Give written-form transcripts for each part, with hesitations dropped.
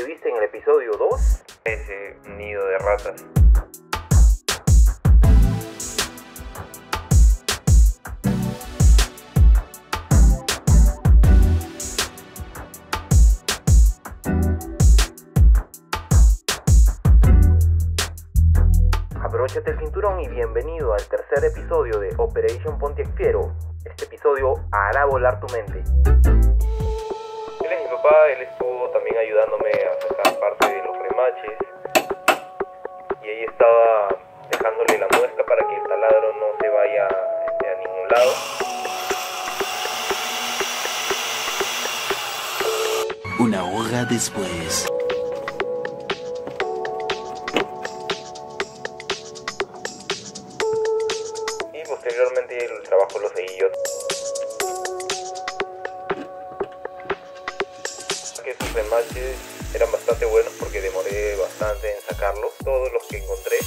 viste en el episodio 2? Ese nido de ratas. Abróchate el cinturón y bienvenido al tercer episodio de Operation Pontiac Fiero. Este episodio hará volar tu mente. Él es mi papá, él estuvo también ayudándome a sacar parte de los remaches. Y ahí estaba dejándole la muesca para que el taladro no se vaya a ningún lado. Una hora después. Y posteriormente el trabajo lo seguí yo. Esos remaches eran bastante buenos porque demoré bastante en sacarlos, todos los que encontré.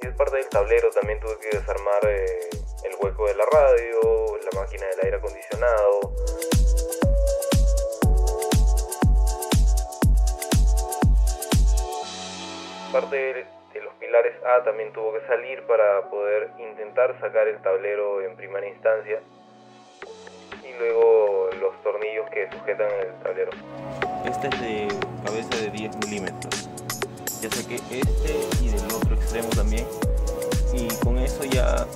Y es parte del tablero, también tuve que desarmar el hueco de la radio, la máquina del aire acondicionado. Parte de los pilares A también tuvo que salir para poder intentar sacar el tablero en primera instancia, y luego los tornillos que sujetan el tablero. Este es de cabeza de 10 milímetros. Ya saqué este y del otro extremo también, y con eso ya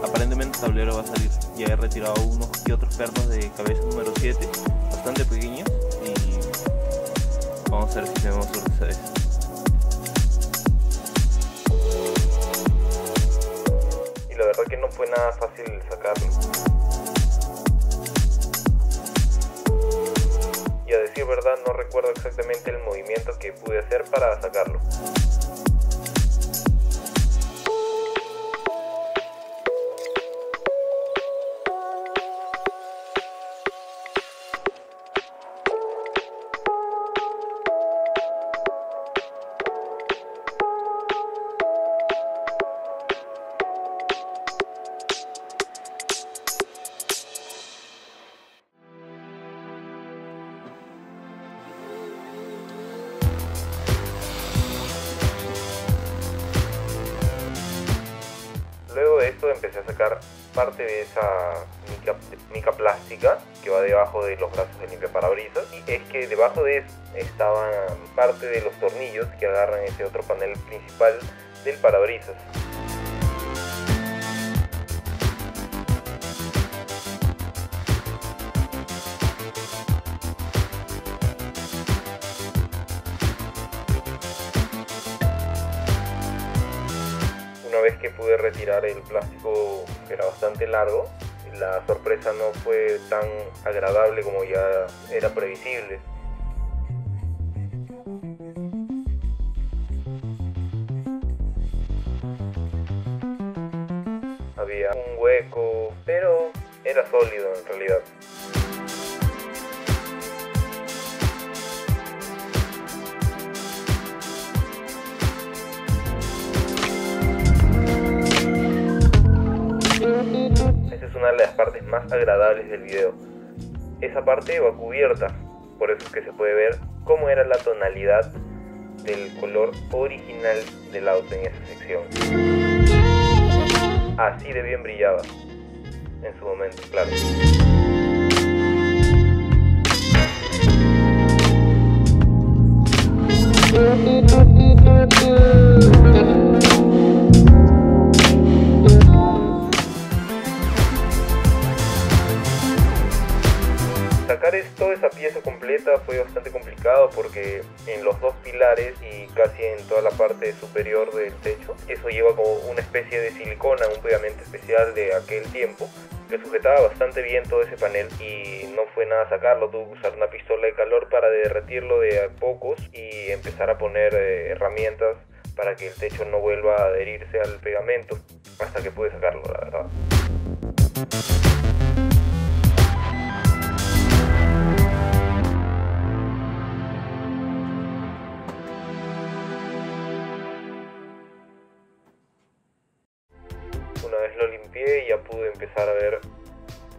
aparentemente el tablero va a salir. Ya he retirado unos y otros pernos de cabeza número 7, bastante pequeños, y vamos a ver si tenemos suerte esta vez. Y la verdad que no fue nada fácil sacarlo. Y a decir verdad no recuerdo exactamente el movimiento que pude hacer para sacarlo. Luego de esto empecé a sacar parte de esa mica plástica que va debajo de los brazos del limpiaparabrisas, y es que debajo de eso estaban parte de los tornillos que agarran ese otro panel principal del parabrisas. Una vez que pude retirar el plástico, que era bastante largo, la sorpresa no fue tan agradable como ya era previsible. Había un hueco, pero era sólido en realidad. Esa es una de las partes más agradables del video. Esa parte va cubierta, por eso es que se puede ver cómo era la tonalidad del color original del auto en esa sección. Así de bien brillaba en su momento, claro. Sacar toda esa pieza completa fue bastante complicado porque en los dos pilares y casi en toda la parte superior del techo, eso lleva como una especie de silicona, un pegamento especial de aquel tiempo que sujetaba bastante bien todo ese panel, y no fue nada sacarlo. Tuve que usar una pistola de calor para derretirlo de a pocos y empezar a poner herramientas para que el techo no vuelva a adherirse al pegamento, hasta que pude sacarlo, la verdad.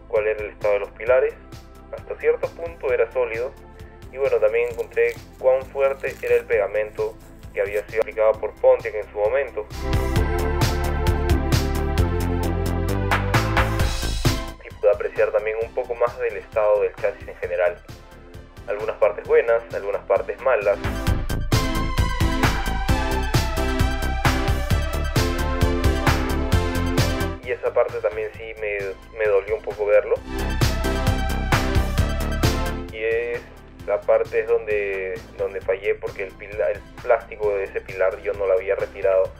cuál era el estado de los pilares. Hasta cierto punto era sólido. Y bueno, también encontré cuán fuerte era el pegamento que había sido aplicado por Pontiac en su momento. Y pude apreciar también un poco más del estado del chasis en general. Algunas partes buenas, algunas partes malas. Y esa parte también sí me dolió un poco verlo. Y la parte es donde fallé, porque el plástico de ese pilar yo no lo había retirado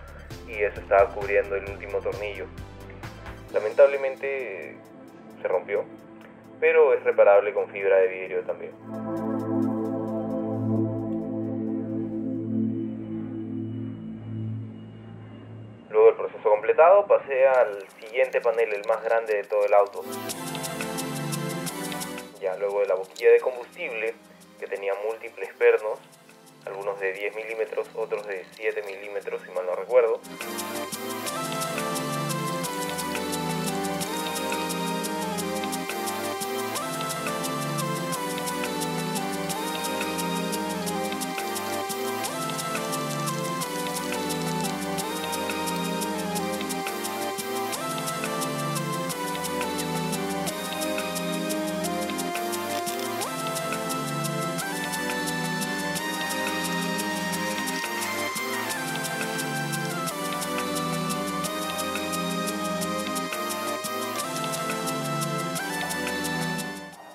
y eso estaba cubriendo el último tornillo. Lamentablemente se rompió, pero es reparable con fibra de vidrio también. Luego del proceso completado, pasé al siguiente panel, el más grande de todo el auto. Ya luego de la boquilla de combustible, que tenía múltiples pernos, algunos de 10 milímetros, otros de 7 milímetros si mal no recuerdo.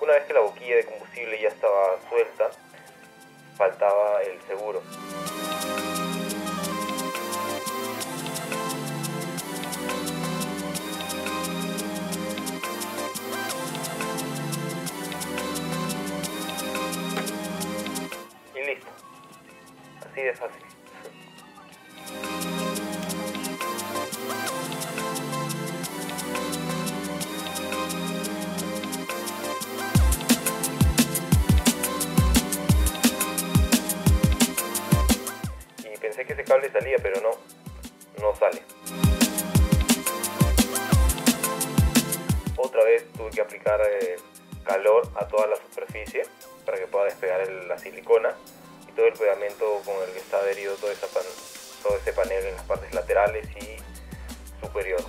Una vez que la boquilla de combustible ya estaba suelta, faltaba el seguro. Y listo. Así de fácil. Pensé que ese cable salía, pero no sale. Otra vez tuve que aplicar calor a toda la superficie para que pueda despegar la silicona y todo el pegamento con el que está adherido todo ese panel en las partes laterales y superior.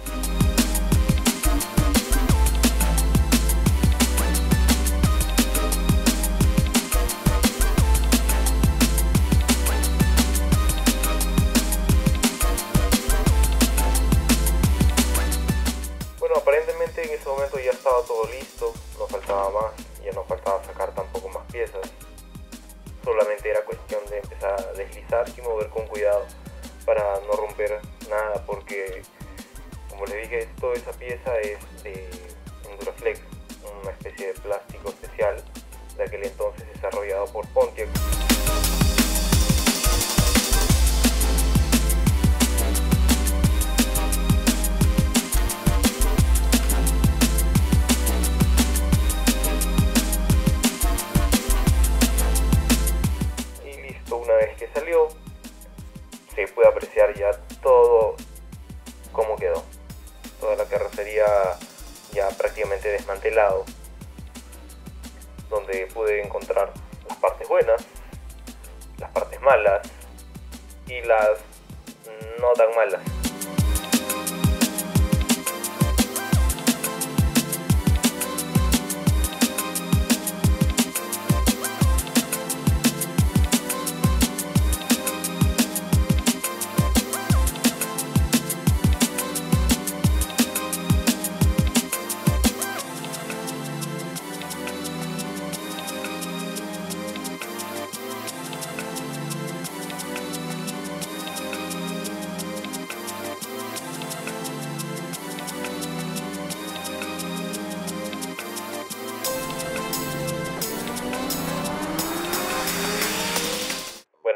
Aparentemente en ese momento ya estaba todo listo, no faltaba más, ya no faltaba sacar tampoco más piezas. Solamente era cuestión de empezar a deslizar y mover con cuidado para no romper nada, porque como les dije, toda esa pieza es de Enduraflex, una especie de plástico especial de aquel entonces desarrollado por Pontiac. Una vez que salió, se puede apreciar ya todo cómo quedó. Toda la carrocería ya prácticamente desmantelado, donde pude encontrar las partes buenas, las partes malas y las no tan malas.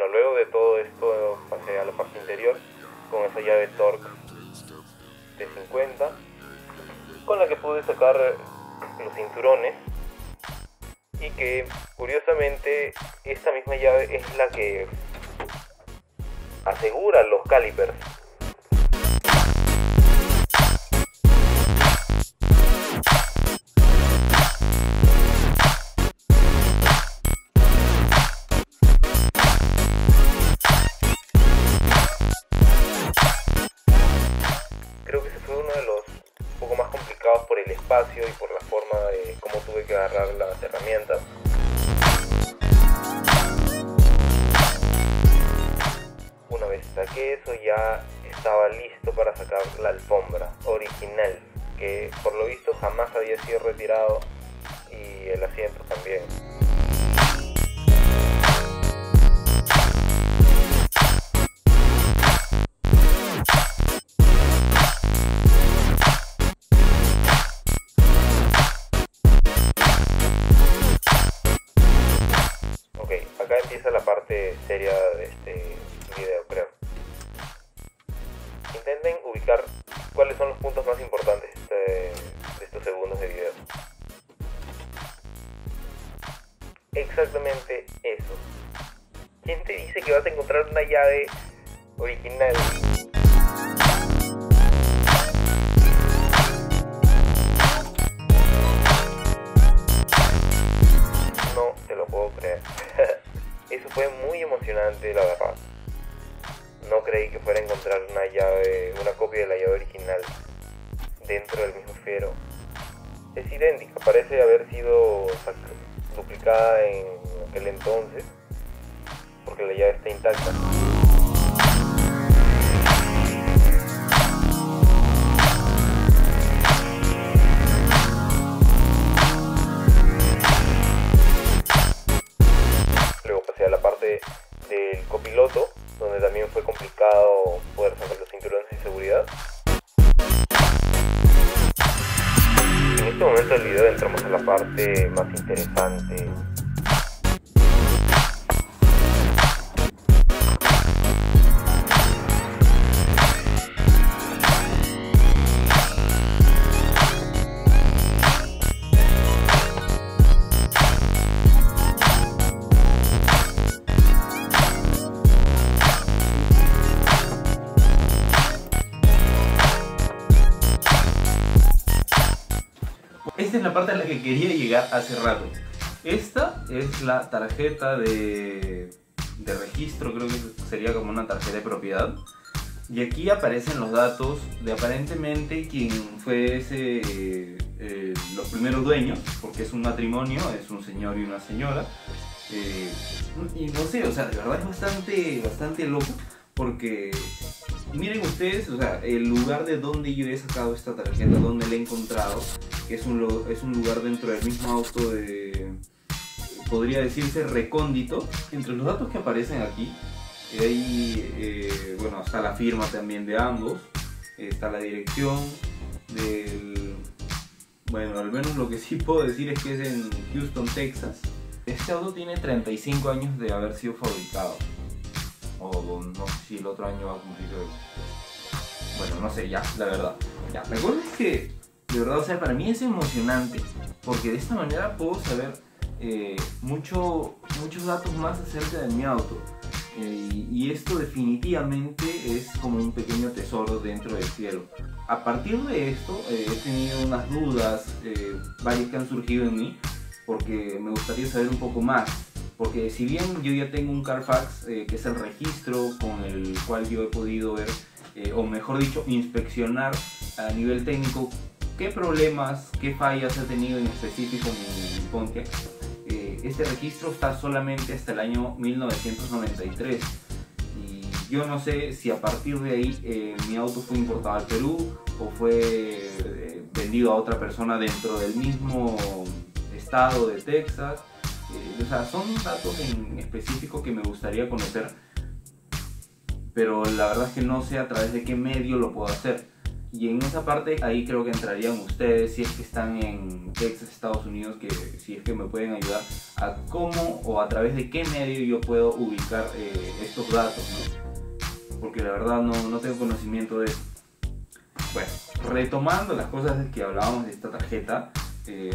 Luego de todo esto pasé a la parte interior con esa llave Torx de 50 con la que pude sacar los cinturones, y que curiosamente esta misma llave es la que asegura los calipers. forma de cómo tuve que agarrar las herramientas. Una vez saqué eso, ya estaba listo para sacar la alfombra original, que por lo visto jamás había sido retirado, y el asiento también. Ok, acá empieza la parte seria de este video, creo. Intenten ubicar cuáles son los puntos más importantes de estos segundos de video. Exactamente eso. ¿Quién te dice que vas a encontrar una llave original? No te lo puedo creer. Eso fue muy emocionante, la verdad. No creí que fuera a encontrar una copia de la llave original dentro del mismo fiero. Es idéntica, parece haber sido duplicada en aquel entonces, porque la llave está intacta. Luego pasé a la parte del copiloto, donde también fue complicado poder sacar los cinturones de seguridad. En este momento del video entramos a la parte más interesante. Esta es la parte a la que quería llegar hace rato. Esta es la tarjeta de registro, creo que sería como una tarjeta de propiedad. Y aquí aparecen los datos de aparentemente quien fue los primeros dueños, porque es un matrimonio, es un señor y una señora. Y no sé, o sea, de verdad es bastante loco, porque miren ustedes, o sea, el lugar de donde yo he sacado esta tarjeta, donde la he encontrado, que es un lugar dentro del mismo auto podría decirse recóndito. Entre los datos que aparecen aquí, bueno, está la firma también de ambos, está la dirección bueno, al menos lo que sí puedo decir es que es en Houston, Texas. Este auto tiene 35 años de haber sido fabricado, o no sé si el otro año va a cumplir, bueno, no sé, ya, la verdad. Ya, la cosa es que, de verdad, o sea, para mí es emocionante, porque de esta manera puedo saber muchos datos más acerca de mi auto. Y esto definitivamente es como un pequeño tesoro dentro del cielo. A partir de esto he tenido unas dudas, varias que han surgido en mí, porque me gustaría saber un poco más. Porque si bien yo ya tengo un Carfax, que es el registro con el cual yo he podido ver, o mejor dicho, inspeccionar a nivel técnico qué problemas, qué fallas ha tenido en específico mi Pontiac. Este registro está solamente hasta el año 1993 y yo no sé si a partir de ahí mi auto fue importado al Perú o fue vendido a otra persona dentro del mismo estado de Texas. O sea, son datos en específico que me gustaría conocer, pero la verdad es que no sé a través de qué medio lo puedo hacer. Y en esa parte ahí creo que entrarían ustedes, si es que están en Texas, Estados Unidos, que si es que me pueden ayudar a cómo o a través de qué medio yo puedo ubicar estos datos, ¿no? Porque la verdad no tengo conocimiento de eso. Bueno, retomando las cosas de que hablábamos de esta tarjeta,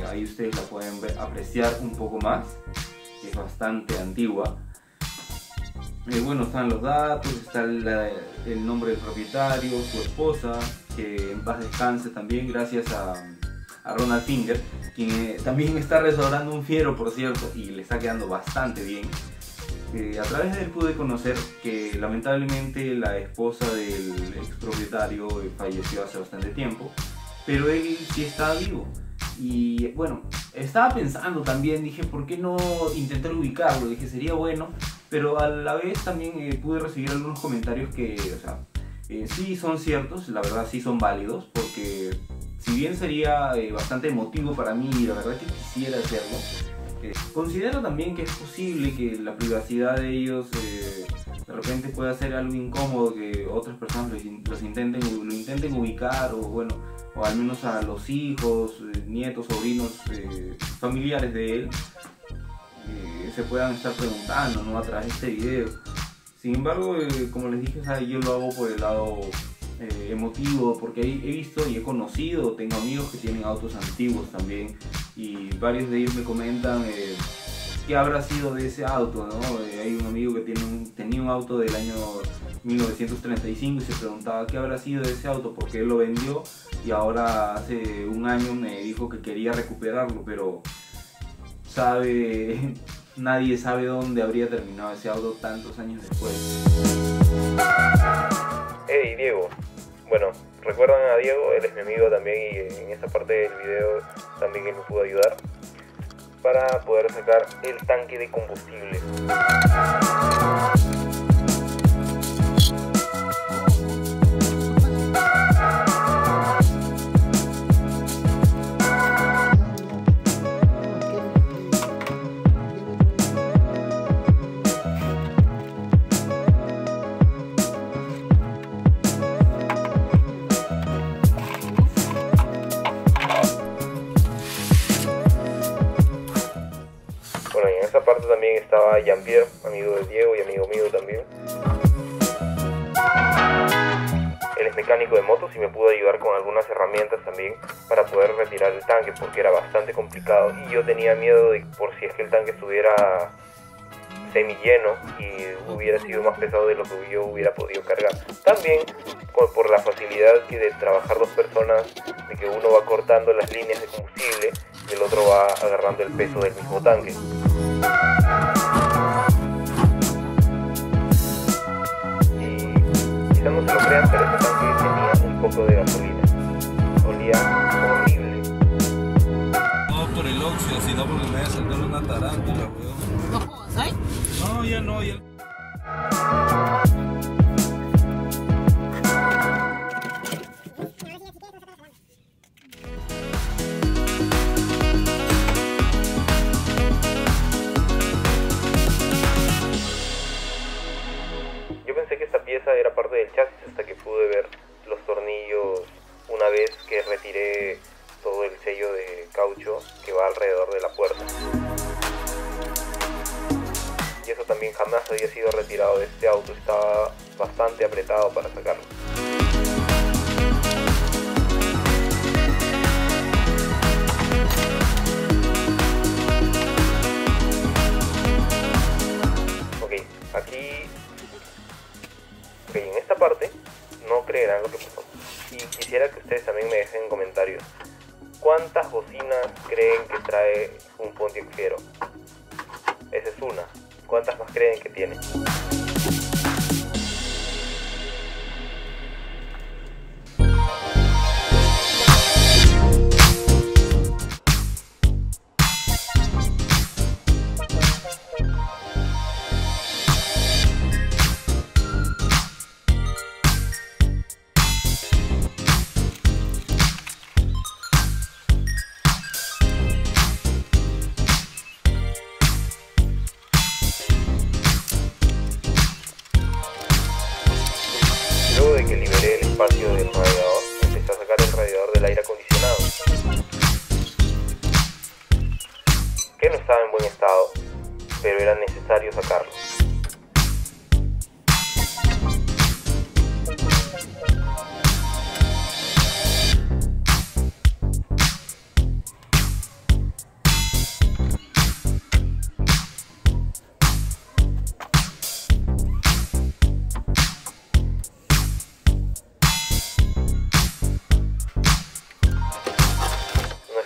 ahí ustedes la pueden apreciar un poco más, que es bastante antigua. Bueno, están los datos, está el nombre del propietario, su esposa, que en paz descanse también, gracias a Ronald Finger, quien también está restaurando un fiero, por cierto, y le está quedando bastante bien. A través de él pude conocer que lamentablemente la esposa del ex propietario falleció hace bastante tiempo, pero él sí está vivo. Y bueno, estaba pensando también, dije, ¿por qué no intentar ubicarlo? Dije, sería bueno, pero a la vez también pude recibir algunos comentarios que, o sea, sí son ciertos, la verdad sí son válidos, porque si bien sería bastante emotivo para mí y la verdad que quisiera hacerlo, considero también que es posible que la privacidad de ellos de repente pueda ser algo incómodo, que otras personas lo intenten ubicar, o bueno, o al menos a los hijos, nietos, sobrinos, familiares de él, se puedan estar preguntando, ¿no?, a través de este video. Sin embargo, como les dije, o sea, yo lo hago por el lado emotivo, porque he visto y he conocido, tengo amigos que tienen autos antiguos también, y varios de ellos me comentan qué habrá sido de ese auto, ¿no? Hay un amigo que tenía un auto del año 1935 y se preguntaba qué habrá sido de ese auto, porque él lo vendió y ahora hace un año me dijo que quería recuperarlo, pero nadie sabe dónde habría terminado ese auto tantos años después. Hey Diego, bueno, recuerdan a Diego, él es mi amigo también y en esta parte del video también él me pudo ayudar para poder sacar el tanque de combustible. Bueno, y en esa parte también estaba Jean-Pierre, amigo de Diego y amigo mío también. Él es mecánico de motos y me pudo ayudar con algunas herramientas también para poder retirar el tanque, porque era bastante complicado y yo tenía miedo de por si es que el tanque estuviera semi lleno y hubiera sido más pesado de lo que yo hubiera podido cargar. También por la facilidad que de trabajar dos personas, de que uno va cortando las líneas de combustible y el otro va agarrando el peso del mismo tanque. Y quizás no se lo crean, pero ese tanque tenía un poco de gasolina. Olía horrible. No por el óxido, sino porque me voy a saltar una tarántula, weón. ¿Sabes? No, ya no, ya. Yo pensé que esta pieza era parte del chasis hasta que pude ver los tornillos una vez que retiré todo el sello de caucho que va alrededor de la puerta. Y eso también jamás había sido retirado de este auto, estaba bastante apretado para sacarlo. Ok, en esta parte no creerán lo que pasó. Y quisiera que ustedes también me dejen en comentarios ¿cuántas bocinas creen que trae un Pontiac Fiero? Esa es una. ¿Cuántas más creen que tiene? Luego de que liberé el espacio del radiador, empecé a sacar el radiador del aire acondicionado, que no estaba en buen estado, pero era necesario sacarlo.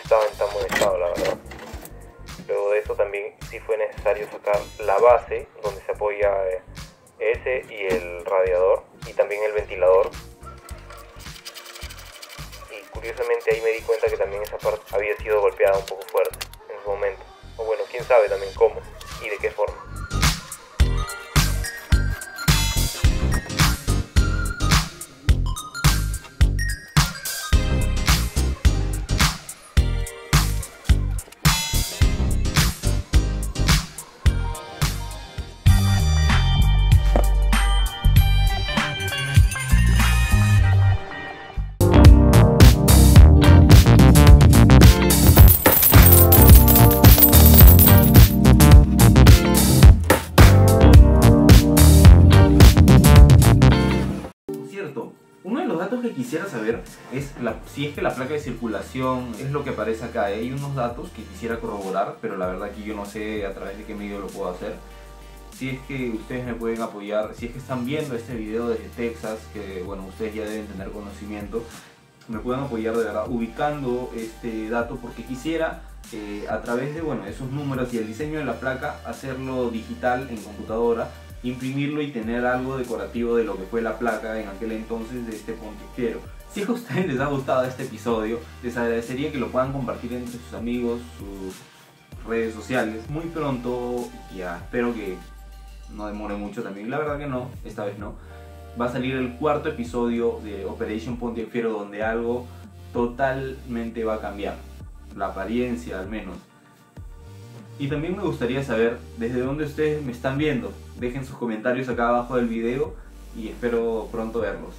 Estaba en tan buen estado, la verdad. Luego de eso también sí fue necesario sacar la base donde se apoya ese y el radiador y también el ventilador. Y curiosamente ahí me di cuenta que también esa parte había sido golpeada un poco fuerte en su momento. O bueno, quién sabe también cómo y de qué forma. Uno de los datos que quisiera saber es si es que la placa de circulación es lo que aparece acá. Hay unos datos que quisiera corroborar, pero la verdad que yo no sé a través de qué medio lo puedo hacer. Si es que ustedes me pueden apoyar, si es que están viendo este video desde Texas, que bueno, ustedes ya deben tener conocimiento, me pueden apoyar de verdad ubicando este dato, porque quisiera a través de esos números y el diseño de la placa hacerlo digital en computadora, imprimirlo y tener algo decorativo de lo que fue la placa en aquel entonces de este Pontiac Fiero. Si a ustedes les ha gustado este episodio, les agradecería que lo puedan compartir entre sus amigos, sus redes sociales. Muy pronto, ya espero que no demore mucho también, la verdad que no, esta vez no, va a salir el 4º episodio de Operation Pontiac Fiero, donde algo totalmente va a cambiar, la apariencia al menos. Y también me gustaría saber desde dónde ustedes me están viendo. Dejen sus comentarios acá abajo del video y espero pronto verlos.